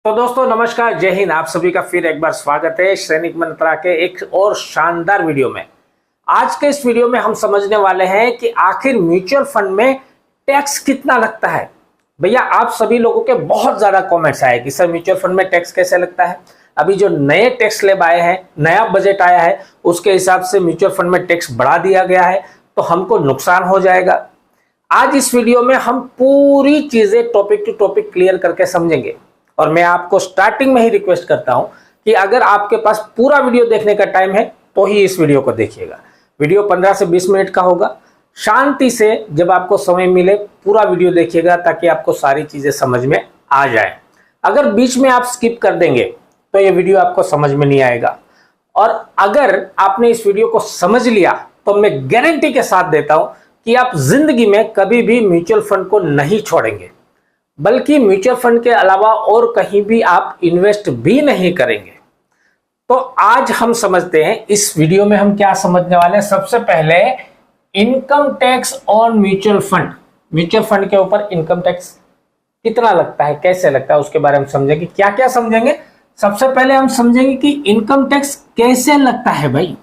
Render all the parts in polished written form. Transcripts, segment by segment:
तो दोस्तों नमस्कार, जय हिंद। आप सभी का फिर एक बार स्वागत है सैनिक मंत्रा के एक और शानदार वीडियो में। आज के इस वीडियो में हम समझने वाले हैं कि आखिर म्यूचुअल फंड में टैक्स कितना लगता है। भैया आप सभी लोगों के बहुत ज्यादा कमेंट्स आए कि सर म्यूचुअल फंड में टैक्स कैसे लगता है। अभी जो नए टैक्स स्लैब आए हैं, नया बजट आया है, उसके हिसाब से म्यूचुअल फंड में टैक्स बढ़ा दिया गया है, तो हमको नुकसान हो जाएगा। आज इस वीडियो में हम पूरी चीजें टॉपिक टू टॉपिक क्लियर करके समझेंगे। और मैं आपको स्टार्टिंग में ही रिक्वेस्ट करता हूं कि अगर आपके पास पूरा वीडियो देखने का टाइम है तो ही इस वीडियो को देखिएगा। वीडियो 15 से 20 मिनट का होगा। शांति से जब आपको समय मिले पूरा वीडियो देखिएगा ताकि आपको सारी चीजें समझ में आ जाए। अगर बीच में आप स्किप कर देंगे तो ये वीडियो आपको समझ में नहीं आएगा। और अगर आपने इस वीडियो को समझ लिया तो मैं गारंटी के साथ देता हूं कि आप जिंदगी में कभी भी म्यूचुअल फंड को नहीं छोड़ेंगे, बल्कि म्यूचुअल फंड के अलावा और कहीं भी आप इन्वेस्ट भी नहीं करेंगे। तो आज हम समझते हैं इस वीडियो में हम क्या समझने वाले हैं। सबसे पहले income tax on mutual fund. Mutual fund के ऊपर इनकम टैक्स कितना लगता है, कैसे लगता है, उसके बारे में समझेंगे। क्या क्या समझेंगे? सबसे पहले हम समझेंगे कि इनकम टैक्स कैसे लगता है। भाई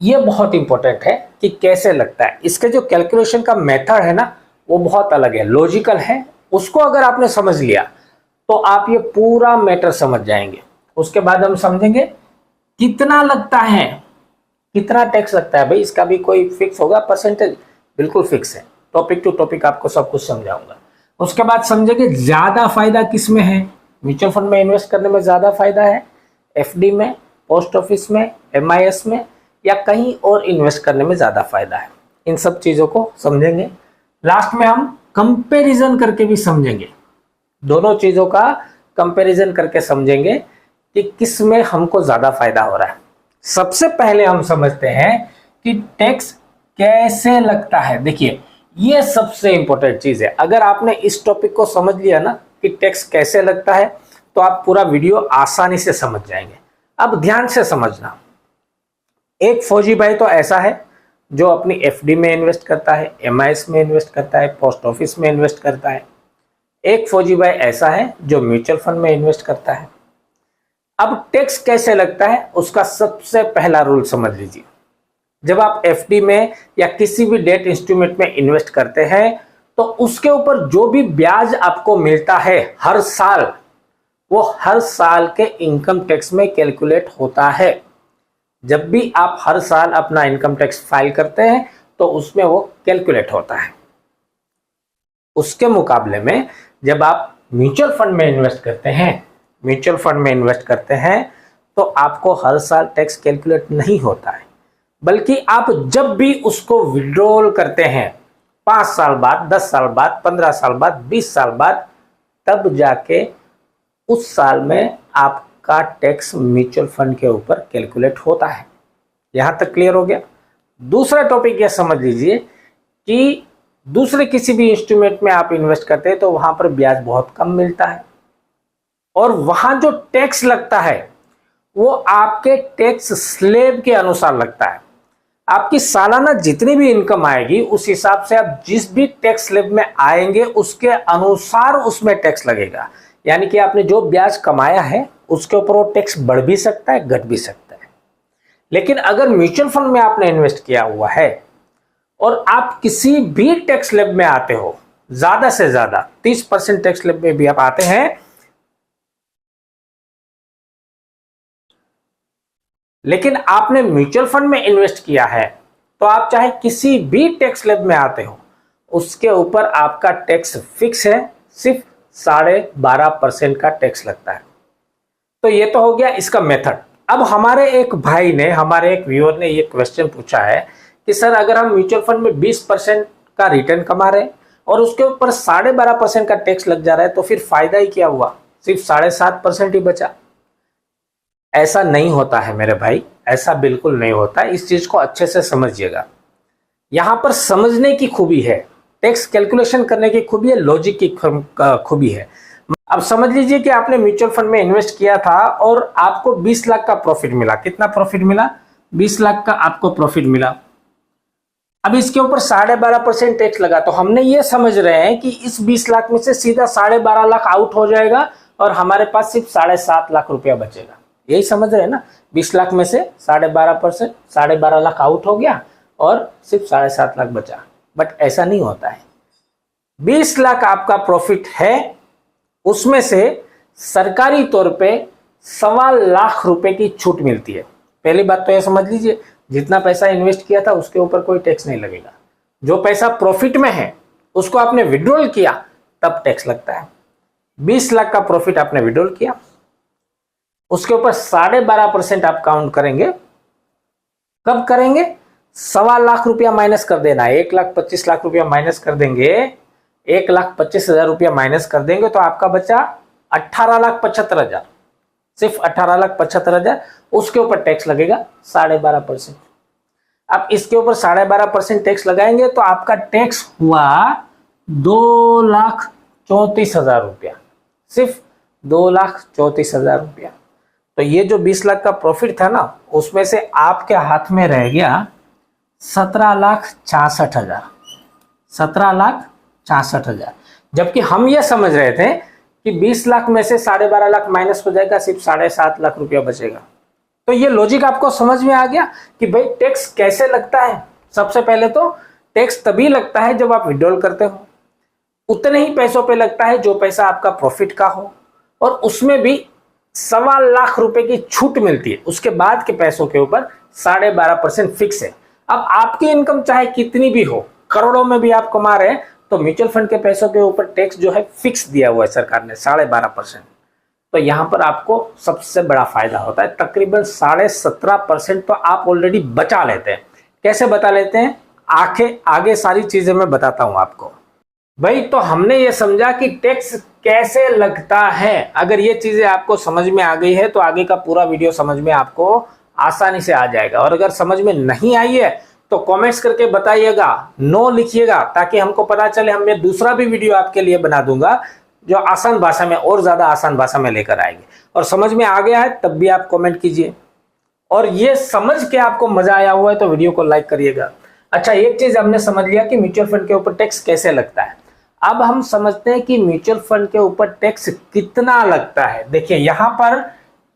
ये बहुत इंपॉर्टेंट है कि कैसे लगता है। इसके जो कैलकुलेशन का मेथड है ना, वो बहुत अलग है, लॉजिकल है। उसको अगर आपने समझ लिया तो आप ये पूरा मैटर समझ जाएंगे। उसके बाद हम समझेंगे कितना लगता है, कितना टैक्स लगता है। भाई इसका भी कोई फिक्स होगा परसेंटेज? बिल्कुल फिक्स है। टॉपिक टू टॉपिक आपको सब कुछ समझाऊंगा। उसके बाद समझेंगे ज्यादा फायदा किस में है। म्यूचुअल फंड में इन्वेस्ट करने में ज्यादा फायदा है एफडी में, पोस्ट ऑफिस में, एमआईएस में, या कहीं और इन्वेस्ट करने में ज्यादा फायदा है। इन सब चीजों को समझेंगे। लास्ट में हम कंपैरिजन करके भी समझेंगे, दोनों चीजों का कंपैरिजन करके समझेंगे कि किस में हमको ज्यादा फायदा हो रहा है। सबसे पहले हम समझते हैं कि टैक्स कैसे लगता है। देखिए ये सबसे इंपॉर्टेंट चीज है। अगर आपने इस टॉपिक को समझ लिया ना कि टैक्स कैसे लगता है, तो आप पूरा वीडियो आसानी से समझ जाएंगे। अब ध्यान से समझना। एक फौजी भाई तो ऐसा है जो अपनी एफडी में इन्वेस्ट करता है, एमआईएस में इन्वेस्ट करता है, पोस्ट ऑफिस में इन्वेस्ट करता है। एक फौजी भाई ऐसा है जो म्यूचुअल फंड में इन्वेस्ट करता है। अब टैक्स कैसे लगता है उसका सबसे पहला रूल समझ लीजिए। जब आप एफडी में या किसी भी डेट इंस्ट्रूमेंट में इन्वेस्ट करते हैं तो उसके ऊपर जो भी ब्याज आपको मिलता है हर साल, वो हर साल के इनकम टैक्स में कैलकुलेट होता है। जब भी आप हर साल अपना इनकम टैक्स फाइल करते हैं तो उसमें वो कैलकुलेट होता है। उसके मुकाबले में जब आप म्यूचुअल फंड में इन्वेस्ट करते हैं तो आपको हर साल टैक्स कैलकुलेट नहीं होता है, बल्कि आप जब भी उसको विड्रॉल करते हैं 5 साल बाद, 10 साल बाद, 15 साल बाद, 20 साल बाद, तब जाके उस साल में आप का टैक्स म्यूचुअल फंड के ऊपर कैलकुलेट होता है। यहां तक क्लियर हो गया। दूसरा टॉपिक यह समझ लीजिए कि दूसरे किसी भी इंस्ट्रूमेंट में आप इन्वेस्ट करते हैं तो वहां पर ब्याज बहुत कम मिलता है, और वहां जो टैक्स लगता है वो आपके टैक्स स्लैब के अनुसार लगता है। आपकी सालाना जितनी भी इनकम आएगी उस हिसाब से आप जिस भी टैक्स स्लैब में आएंगे उसके अनुसार उसमें टैक्स लगेगा। यानी कि आपने जो ब्याज कमाया है उसके ऊपर वो टैक्स बढ़ भी सकता है, घट भी सकता है। लेकिन अगर म्यूचुअल फंड में आपने इन्वेस्ट किया हुआ है और आप किसी भी टैक्स स्लैब में आते हो, ज्यादा से ज्यादा 30% टैक्स स्लैब में भी आप आते हैं, लेकिन आपने म्यूचुअल फंड में इन्वेस्ट किया है, तो आप चाहे किसी भी टैक्स स्लैब में आते हो, उसके ऊपर आपका टैक्स फिक्स है, सिर्फ 12.5% का टैक्स लगता है। तो ये तो हो गया इसका मेथड। अब हमारे एक भाई ने, हमारे एक व्यूअर ने ये क्वेश्चन पूछा है कि सर अगर हम म्यूचुअल फंड में 20% का रिटर्न कमा रहे हैं और उसके ऊपर 12.5% का टैक्स लग जा रहा है, तो फिर फायदा ही क्या हुआ, सिर्फ 7.5% ही बचा। ऐसा नहीं होता है मेरे भाई, ऐसा बिल्कुल नहीं होता। इस चीज को अच्छे से समझिएगा। यहां पर समझने की खूबी है, टैक्स कैलकुलेशन करने की खूबी है, लॉजिक की खूबी है। अब समझ लीजिए कि आपने म्यूचुअल फंड में इन्वेस्ट किया था और आपको 20 लाख का प्रॉफिट मिला। कितना प्रॉफिट मिला? 20 लाख का आपको प्रॉफिट मिला। अब इसके ऊपर 12.5% टैक्स लगा, तो हमने ये समझ रहे हैं कि इस 20 लाख में से सीधा 12.5 लाख आउट हो जाएगा और हमारे पास सिर्फ 7.5 लाख रुपया बचेगा। यही समझ रहे हैं ना, 20 लाख में से 12.5%, 12.5 लाख आउट हो गया और सिर्फ 7.5 लाख बचा। बट ऐसा नहीं होता है। 20 लाख आपका प्रॉफिट है, उसमें से सरकारी तौर पे 1.25 लाख रुपए की छूट मिलती है। पहली बात तो यह समझ लीजिए, जितना पैसा इन्वेस्ट किया था उसके ऊपर कोई टैक्स नहीं लगेगा। जो पैसा प्रॉफिट में है उसको आपने विड्रॉल किया तब टैक्स लगता है। 20 लाख का प्रॉफिट आपने विड्रॉल किया, उसके ऊपर 12.5% आप काउंट करेंगे। कब करेंगे? 1.25 लाख रुपया माइनस कर देना है। 1,25,00,000 रुपया माइनस कर देंगे, 1,25,000 रुपया माइनस कर देंगे तो आपका बचा 18,75,000, सिर्फ 18,75,000। उसके ऊपर टैक्स लगेगा 12.5%। अब इसके ऊपर 12.5% टैक्स लगाएंगे तो आपका टैक्स हुआ 2,34,000 रुपया, सिर्फ 2,34,000 रुपया। तो ये जो 20 लाख का प्रॉफिट था ना, उसमें से आपके हाथ में रह गया 17,66,000, 17,66,000। जबकि हम ये समझ रहे थे कि 20 लाख में से 12.5 लाख माइनस हो जाएगा, सिर्फ 7.5 लाख रुपया बचेगा। तो ये लॉजिक आपको समझ में आ गया कि भाई टैक्स कैसे लगता है। सबसे पहले तो टैक्स तभी लगता है जब आप विड्रॉल करते हो, उतने ही पैसों पे लगता है जो पैसा आपका प्रॉफिट का हो, और उसमें भी 1.25 लाख रुपए की छूट मिलती है। उसके बाद के पैसों के ऊपर 12.5% फिक्स है। अब आपकी इनकम चाहे कितनी भी हो, करोड़ों में भी आप कमा रहे हैं, तो म्यूचुअल फंड के पैसों के ऊपर टैक्स जो है फिक्स दिया हुआ है सरकार ने, 12.5%। तो यहां पर आपको सबसे बड़ा फायदा होता है। तकरीबन 17.5% तो आप ऑलरेडी बचा लेते हैं। कैसे बता लेते हैं, आगे सारी चीजें मैं बताता हूं आपको। भाई तो हमने ये समझा कि टैक्स कैसे लगता है। अगर ये चीजें आपको समझ में आ गई है तो आगे का पूरा वीडियो समझ में आपको आसानी से आ जाएगा। और अगर समझ में नहीं आई है तो कमेंट्स करके बताइएगा, नो लिखिएगा, ताकि हमको पता चले। मैं दूसरा भी वीडियो आपके लिए बना दूंगा जो आसान भाषा में, और ज्यादा आसान भाषा में लेकर आएंगे। और समझ में आ गया है तब भी आप कमेंट कीजिए। और ये समझ के आपको मजा आया हुआ है तो वीडियो को लाइक करिएगा। अच्छा, एक चीज हमने समझ लिया कि म्यूचुअल फंड के ऊपर टैक्स कैसे लगता है। अब हम समझते हैं कि म्यूचुअल फंड के ऊपर टैक्स कितना लगता है। देखिए यहां पर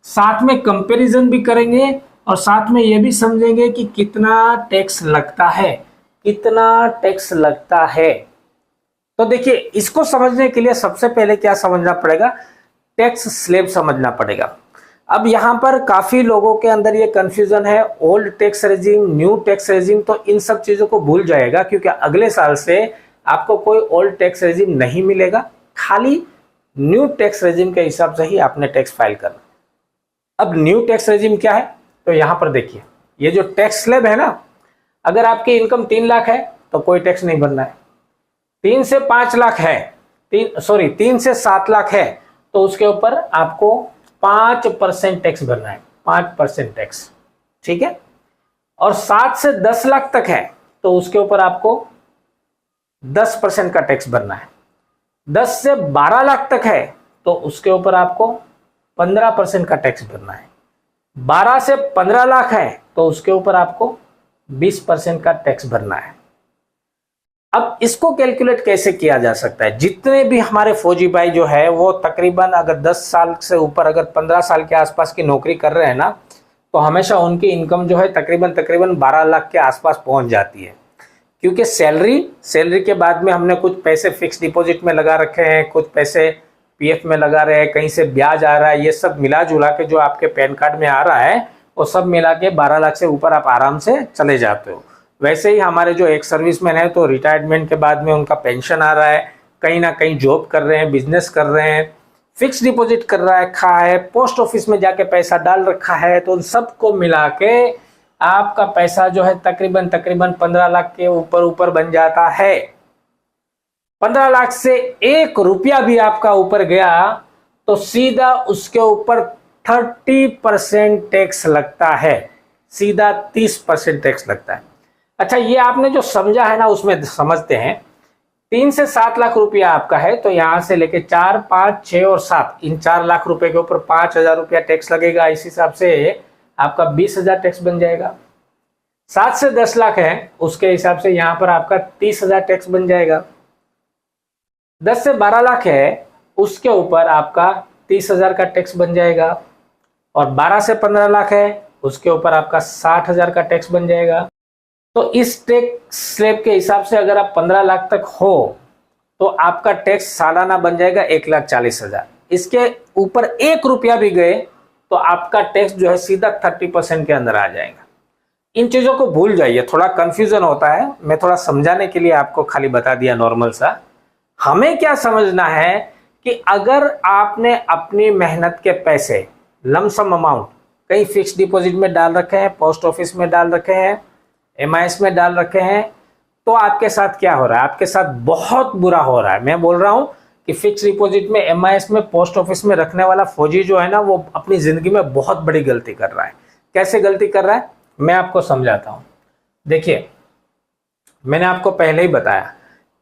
साथ में कंपैरिजन भी करेंगे और साथ में ये भी समझेंगे कि कितना टैक्स लगता है, कितना टैक्स लगता है। तो देखिए, इसको समझने के लिए सबसे पहले क्या समझना पड़ेगा, टैक्स स्लैब समझना पड़ेगा। अब यहां पर काफी लोगों के अंदर ये कंफ्यूजन है, old tax regime, new tax regime. तो इन सब चीजों को भूल जाएगा, क्योंकि अगले साल से आपको कोई ओल्ड टैक्स रेजिम नहीं मिलेगा, खाली न्यू टैक्स रेजिम के हिसाब से ही आपने टैक्स फाइल करना। अब न्यू टैक्स रेजिम क्या है, तो यहां पर देखिए, ये जो टैक्स स्लैब है ना, अगर आपकी इनकम 3 लाख है तो कोई टैक्स नहीं भरना है। 3 से 5 लाख है, 3 से 7 लाख है तो उसके ऊपर आपको 5% टैक्स भरना है, 5% टैक्स, ठीक है। और 7 से 10 लाख तक है तो उसके ऊपर आपको 10% का टैक्स भरना है। 10 से 12 लाख तक है तो उसके ऊपर आपको 15% का टैक्स भरना है। 12 से 15 लाख है तो उसके ऊपर आपको 20% का टैक्स भरना है। अब इसको कैलकुलेट कैसे किया जा सकता है, जितने भी हमारे फौजी भाई जो है वो तकरीबन अगर 10 साल से ऊपर, अगर 15 साल के आसपास की नौकरी कर रहे हैं ना, तो हमेशा उनकी इनकम जो है तकरीबन 12 लाख के आसपास पहुंच जाती है। क्योंकि सैलरी के बाद में हमने कुछ पैसे फिक्स डिपॉजिट में लगा रखे हैं, कुछ पैसे पीएफ में लगा रहे हैं, कहीं से ब्याज आ रहा है, ये सब मिला जुला के जो आपके पैन कार्ड में आ रहा है वो सब मिला के 12 लाख से ऊपर आप आराम से चले जाते हो। वैसे ही हमारे जो एक सर्विसमैन है तो रिटायरमेंट के बाद में उनका पेंशन आ रहा है, कहीं ना कहीं जॉब कर रहे हैं, बिजनेस कर रहे हैं, फिक्स डिपॉजिट कर रखा है, पोस्ट ऑफिस में जाके पैसा डाल रखा है, तो उन सबको मिला के आपका पैसा जो है तकरीबन 15 लाख के ऊपर बन जाता है। 15 लाख से 1 रुपया भी आपका ऊपर गया तो सीधा उसके ऊपर 30% टैक्स लगता है, सीधा 30% टैक्स लगता है। अच्छा, ये आपने जो समझा है ना, उसमें समझते हैं। 3 से 7 लाख रुपया आपका है तो यहां से लेके 4, 5, 6 और 7, इन 4 लाख रुपए के ऊपर 5,000 रुपया टैक्स लगेगा। इस हिसाब से आपका 20,000 टैक्स बन जाएगा। 7 से 10 लाख है उसके हिसाब से यहां पर आपका 30,000 टैक्स बन जाएगा। 10 से 12 लाख है उसके ऊपर आपका 30,000 का टैक्स बन जाएगा, और 12 से 15 लाख है उसके ऊपर आपका 60,000 का टैक्स बन जाएगा। तो इस टैक्स स्लैब के हिसाब से अगर आप 15 लाख तक हो तो आपका टैक्स सालाना बन जाएगा 1,40,000। इसके ऊपर 1 रुपया भी गए तो आपका टैक्स जो है सीधा 30% के अंदर आ जाएगा। इन चीजों को भूल जाइए, थोड़ा कंफ्यूजन होता है, मैं थोड़ा समझाने के लिए आपको खाली बता दिया नॉर्मल सा। हमें क्या समझना है कि अगर आपने अपनी मेहनत के पैसे लमसम अमाउंट कहीं फिक्स डिपॉजिट में डाल रखे हैं, पोस्ट ऑफिस में डाल रखे हैं, MIS में डाल रखे हैं, तो आपके साथ क्या हो रहा है? आपके साथ बहुत बुरा हो रहा है। मैं बोल रहा हूं कि फिक्स डिपॉजिट में, MIS में, पोस्ट ऑफिस में रखने वाला फौजी जो है ना, वो अपनी जिंदगी में बहुत बड़ी गलती कर रहा है। कैसे गलती कर रहा है मैं आपको समझाता हूं। देखिए, मैंने आपको पहले ही बताया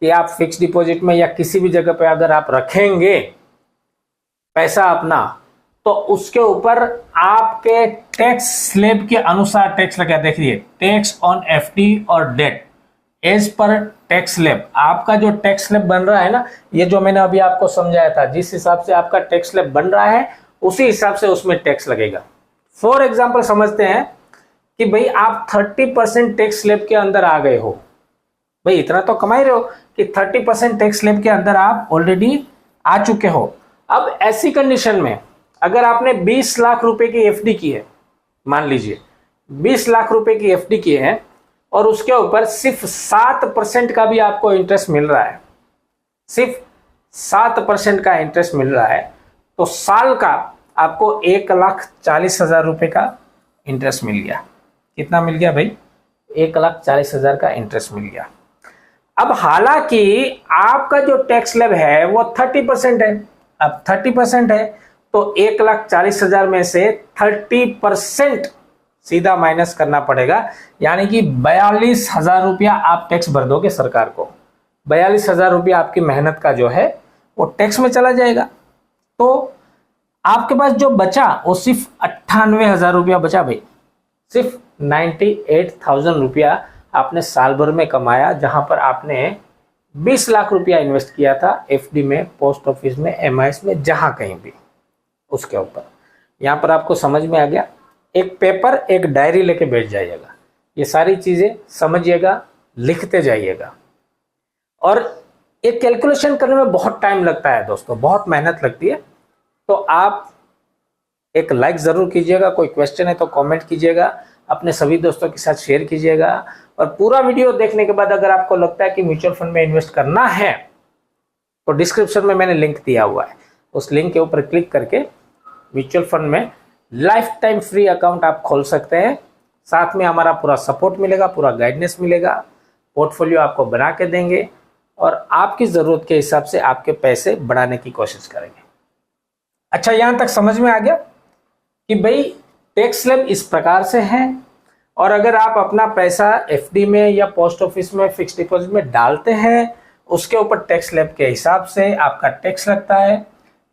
कि आप फिक्स डिपॉजिट में या किसी भी जगह पे अगर आप रखेंगे पैसा अपना, तो उसके ऊपर आपके टैक्स स्लैब के अनुसार टैक्स लगा। देखिए, टैक्स ऑन FD और डेट एज पर टैक्स स्लैब, आपका जो टैक्स स्लैब बन रहा है ना, ये जो मैंने अभी आपको समझाया था, जिस हिसाब से आपका टैक्स स्लैब बन रहा है उसी हिसाब से उसमें टैक्स लगेगा। फॉर एग्जाम्पल समझते हैं कि भाई आप 30% टैक्स स्लैब के अंदर आ गए हो, भाई इतना तो कमा ही रहे हो कि 30% टैक्स स्लैब के अंदर आप ऑलरेडी आ चुके हो। अब ऐसी कंडीशन में अगर आपने 20 लाख रुपए की FD की है, मान लीजिए 20 लाख रुपए की FD की है, और उसके ऊपर सिर्फ 7% का भी आपको इंटरेस्ट मिल रहा है, सिर्फ 7% का इंटरेस्ट मिल रहा है, तो साल का आपको 1,40,000 रुपए का इंटरेस्ट मिल गया। कितना मिल गया भाई? 1,40,000 का इंटरेस्ट मिल गया। अब हालांकि आपका जो टैक्स स्लैब है वो 30% है, अब 30% है तो 1,40,000 में से 30% सीधा माइनस करना पड़ेगा, यानी कि 42,000 रुपया आप टैक्स भर दोगे सरकार को। 42,000 रुपया आपकी मेहनत का जो है वो टैक्स में चला जाएगा। तो आपके पास जो बचा वो सिर्फ 98,000 रुपया बचा भाई। सिर्फ 98,000 रुपया आपने साल भर में कमाया, जहां पर आपने 20 लाख रुपया इन्वेस्ट किया था FD में, पोस्ट ऑफिस में, MIS में, जहां कहीं भी उसके ऊपर। यहां पर आपको समझ में आ गया? एक पेपर, एक डायरी लेके बैठ जाइएगा, ये सारी चीजें समझिएगा, लिखते जाइएगा। और एक कैलकुलेशन करने में बहुत टाइम लगता है दोस्तों, बहुत मेहनत लगती है। तो आप एक लाइक जरूर कीजिएगा, कोई क्वेश्चन है तो कमेंट कीजिएगा, अपने सभी दोस्तों के साथ शेयर कीजिएगा। और पूरा वीडियो देखने के बाद अगर आपको लगता है कि म्यूचुअल फंड में इन्वेस्ट करना है तो डिस्क्रिप्शन में मैंने लिंक दिया हुआ है, उस लिंक के ऊपर क्लिक करके म्यूचुअल फंड में लाइफ टाइम फ्री अकाउंट आप खोल सकते हैं। साथ में हमारा पूरा सपोर्ट मिलेगा, पूरा गाइडेंस मिलेगा, पोर्टफोलियो आपको बना के देंगे और आपकी ज़रूरत के हिसाब से आपके पैसे बढ़ाने की कोशिश करेंगे। अच्छा, यहाँ तक समझ में आ गया कि भाई टैक्स स्लैब इस प्रकार से है, और अगर आप अपना पैसा FD में या पोस्ट ऑफिस में फिक्स डिपॉजिट में डालते हैं, उसके ऊपर टैक्स स्लैब के हिसाब से आपका टैक्स लगता है।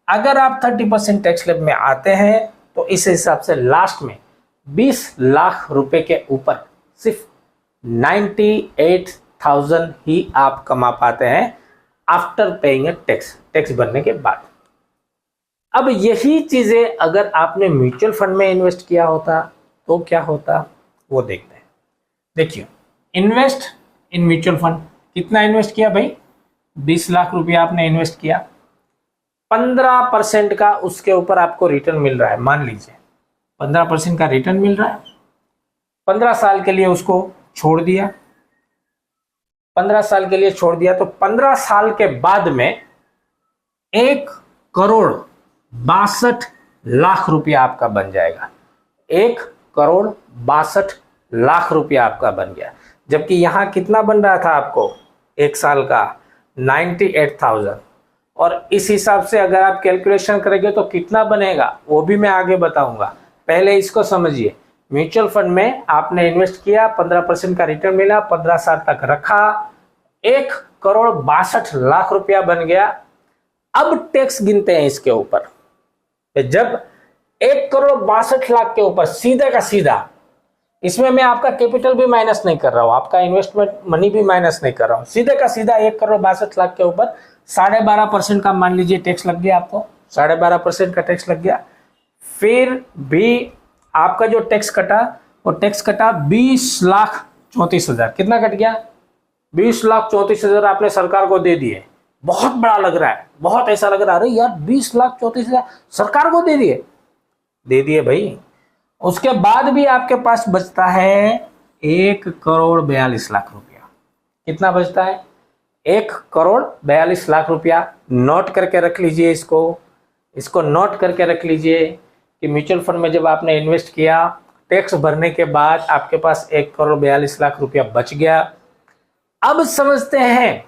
अगर आप 30% टैक्स स्लैब में आते हैं तो इस हिसाब से लास्ट में 20 लाख रुपए के ऊपर सिर्फ 98,000 ही आप कमा पाते हैं आफ्टर पेइंग टैक्स, टैक्स भरने के बाद। अब यही चीजें अगर आपने म्यूचुअल फंड में इन्वेस्ट किया होता तो क्या होता, वो देखते हैं। देखिए, इन्वेस्ट इन म्यूचुअल फंड, कितना इन्वेस्ट किया भाई? 20 लाख रुपया आपने इन्वेस्ट किया, 15% का उसके ऊपर आपको रिटर्न मिल रहा है। मान लीजिए 15% का रिटर्न मिल रहा है, 15 साल के लिए उसको छोड़ दिया, 15 साल के लिए छोड़ दिया, तो 15 साल के बाद में 1,62,00,000 रुपया आपका बन जाएगा। 1,62,00,000 रुपया आपका बन गया। जबकि यहां कितना बन रहा था आपको एक साल का? 98,000। और इस हिसाब से अगर आप कैलकुलेशन करेंगे तो कितना बनेगा वो भी मैं आगे बताऊंगा। पहले इसको समझिए, म्यूचुअल फंड में आपने इन्वेस्ट किया, 15% का रिटर्न मिला, 15 साल तक रखा, 1,62,00,000 रुपया बन गया। अब टैक्स गिनते हैं इसके ऊपर। जब 1,62,00,000 के ऊपर सीधा का सीधा, इसमें मैं आपका कैपिटल भी माइनस नहीं कर रहा हूं, आपका इन्वेस्टमेंट मनी भी माइनस नहीं कर रहा हूं, सीधे का सीधा 1,62,00,000 के ऊपर 12.5% का मान लीजिए टैक्स लग गया आपको। 12.5% का टैक्स लग गया। फिर भी आपका जो टैक्स कटा वो टैक्स कटा 20,34,000। कितना कट गया? 20,34,000 आपने सरकार को दे दिए। बहुत बड़ा लग रहा है, बहुत ऐसा लग रहा है अरे यार 20,34,000 सरकार को दे दिए भाई। उसके बाद भी आपके पास बचता है 1,42,00,000 रुपया। कितना बचता है? 1,42,00,000 रुपया। नोट करके रख लीजिए, इसको नोट करके रख लीजिए कि म्यूचुअल फंड में जब आपने इन्वेस्ट किया, टैक्स भरने के बाद आपके पास 1,42,00,000 रुपया बच गया। अब समझते हैं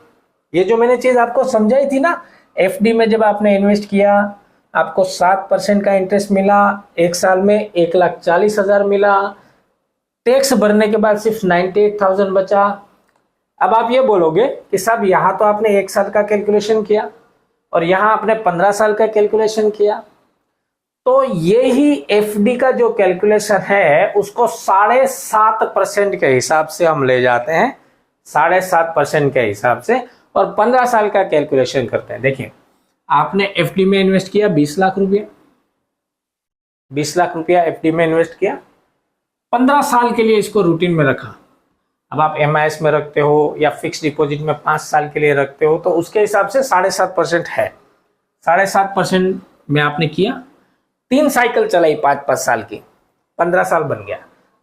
ये जो मैंने चीज आपको समझाई थी ना, एफडी में जब आपने इन्वेस्ट किया आपको 7% का इंटरेस्ट मिला, एक साल में 1,40,000 मिला, टैक्स भरने के बाद सिर्फ 98,000 बचा। अब आप ये बोलोगे कि साहब यहाँ तो आपने एक साल का कैलकुलेशन किया और यहाँ आपने 15 साल का कैलकुलेशन किया, तो ये ही एफडी का जो कैलकुलेशन है उसको 7.5% के हिसाब से हम ले जाते हैं, 7.5% के हिसाब से, और 15 साल का कैलकुलेशन करते हैं। देखिए आपने एफडी में इन्वेस्ट किया 20 लाख रुपया, 20 लाख रुपया एफडी में इन्वेस्ट किया, 15 साल के लिए इसको रूटीन में रखा। अब आप एमआईएस में रखते हो या फिक्स डिपॉजिट में 5 साल के लिए रखते हो तो उसके हिसाब से 7.5% है। 7.5% में आपने किया, 3 साइकिल चलाई 5-5 साल की, 15 साल बन गया।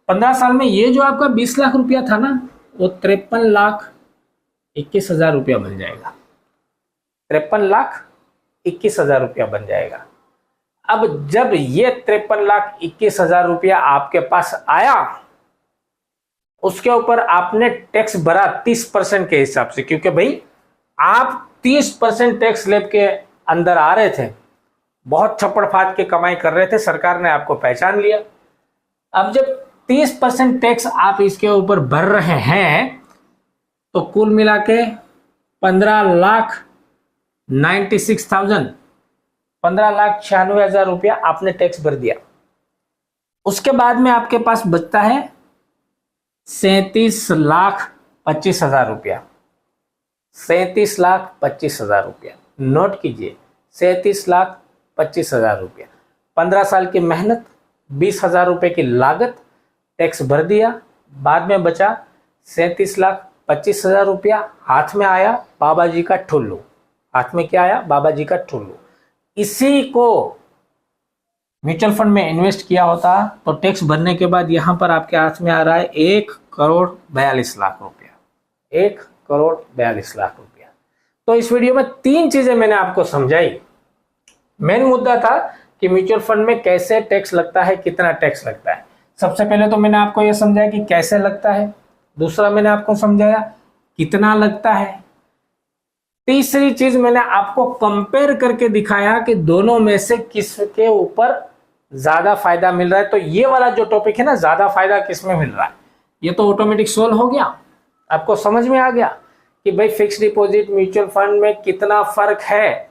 15 साल में ये जो आपका 20 लाख रुपया था ना वो 53,21,000 रुपया बन जाएगा। 53,21,000 रुपया बन जाएगा। अब जब ये 53,21,000 रुपया आपके पास आया, उसके ऊपर आपने टैक्स भरा 30% के हिसाब से, क्योंकि भाई आप 30% टैक्स स्लैब के अंदर आ रहे थे, बहुत छप्पड़ फाड़ के कमाई कर रहे थे, सरकार ने आपको पहचान लिया। अब जब 30% टैक्स आप इसके ऊपर भर रहे हैं तो कुल मिला के 15,96,000 रुपया आपने टैक्स भर दिया। उसके बाद में आपके पास बचता है 37,25,000 रुपया। 37,25,000 रुपया नोट कीजिए, 37,25,000 रुपया। 15 साल की मेहनत, 20,000 रुपये की लागत, टैक्स भर दिया, बाद में बचा 37,25,000 रुपया। हाथ में आया बाबा जी का ठुल्लू। हाथ में क्या आया? बाबा जी का ठुल्लू। इसी को म्यूचुअल फंड में इन्वेस्ट किया होता तो टैक्स भरने के बाद यहां पर आपके हाथ में आ रहा है 1,42,00,000 रुपया। 1,42,00,000 रुपया। तो इस वीडियो में 3 चीजें मैंने आपको समझाई। मेन मुद्दा था कि म्यूचुअल फंड में कैसे टैक्स लगता है, कितना टैक्स लगता है। सबसे पहले तो मैंने आपको यह समझाया कि कैसे लगता है, दूसरा मैंने आपको समझाया कितना लगता है, तीसरी चीज मैंने आपको कंपेयर करके दिखाया कि दोनों में से किसके ऊपर ज्यादा फायदा मिल रहा है। तो ये वाला जो टॉपिक है ना, ज्यादा फायदा किस में मिल रहा है, ये तो ऑटोमेटिक सोल्व हो गया। आपको समझ में आ गया कि भाई फिक्स डिपॉजिट म्यूचुअल फंड में कितना फर्क है।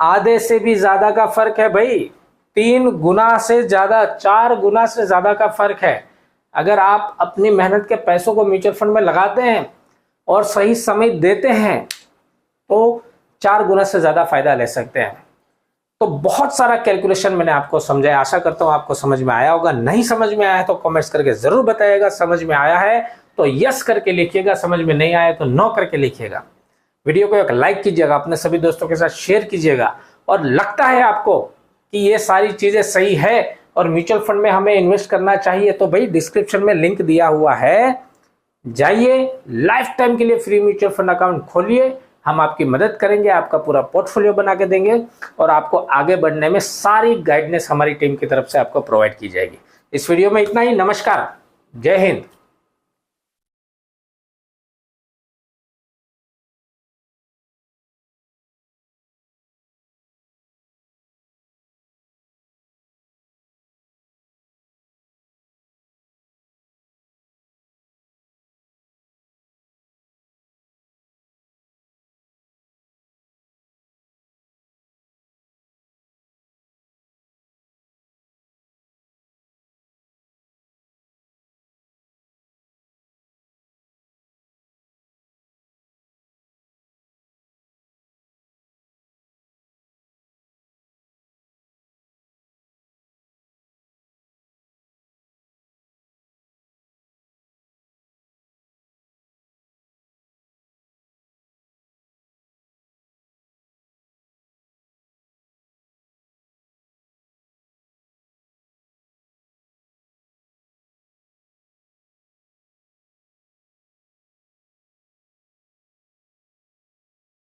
आधे से भी ज्यादा का फर्क है भाई, 3 गुना से ज्यादा, 4 गुना से ज्यादा का फर्क है। अगर आप अपनी मेहनत के पैसों को म्यूचुअल फंड में लगाते हैं और सही समय देते हैं तो 4 गुना से ज्यादा फायदा ले सकते हैं। तो बहुत सारा कैलकुलेशन मैंने आपको समझाया, आशा करता हूं आपको समझ में आया होगा। नहीं समझ में आया है तो कमेंट्स करके जरूर बताइएगा। समझ में आया है तो यस करके लिखिएगा, समझ में नहीं आया तो नो करके लिखिएगा। वीडियो को एक लाइक कीजिएगा, अपने सभी दोस्तों के साथ शेयर कीजिएगा। और लगता है आपको कि ये सारी चीजें सही है और म्यूचुअल फंड में हमें इन्वेस्ट करना चाहिए तो भाई डिस्क्रिप्शन में लिंक दिया हुआ है, जाइए, लाइफ टाइम के लिए फ्री म्यूचुअल फंड अकाउंट खोलिए। हम आपकी मदद करेंगे, आपका पूरा पोर्टफोलियो बना के देंगे और आपको आगे बढ़ने में सारी गाइडेंस हमारी टीम की तरफ से आपको प्रोवाइड की जाएगी। इस वीडियो में इतना ही। नमस्कार, जय हिंद।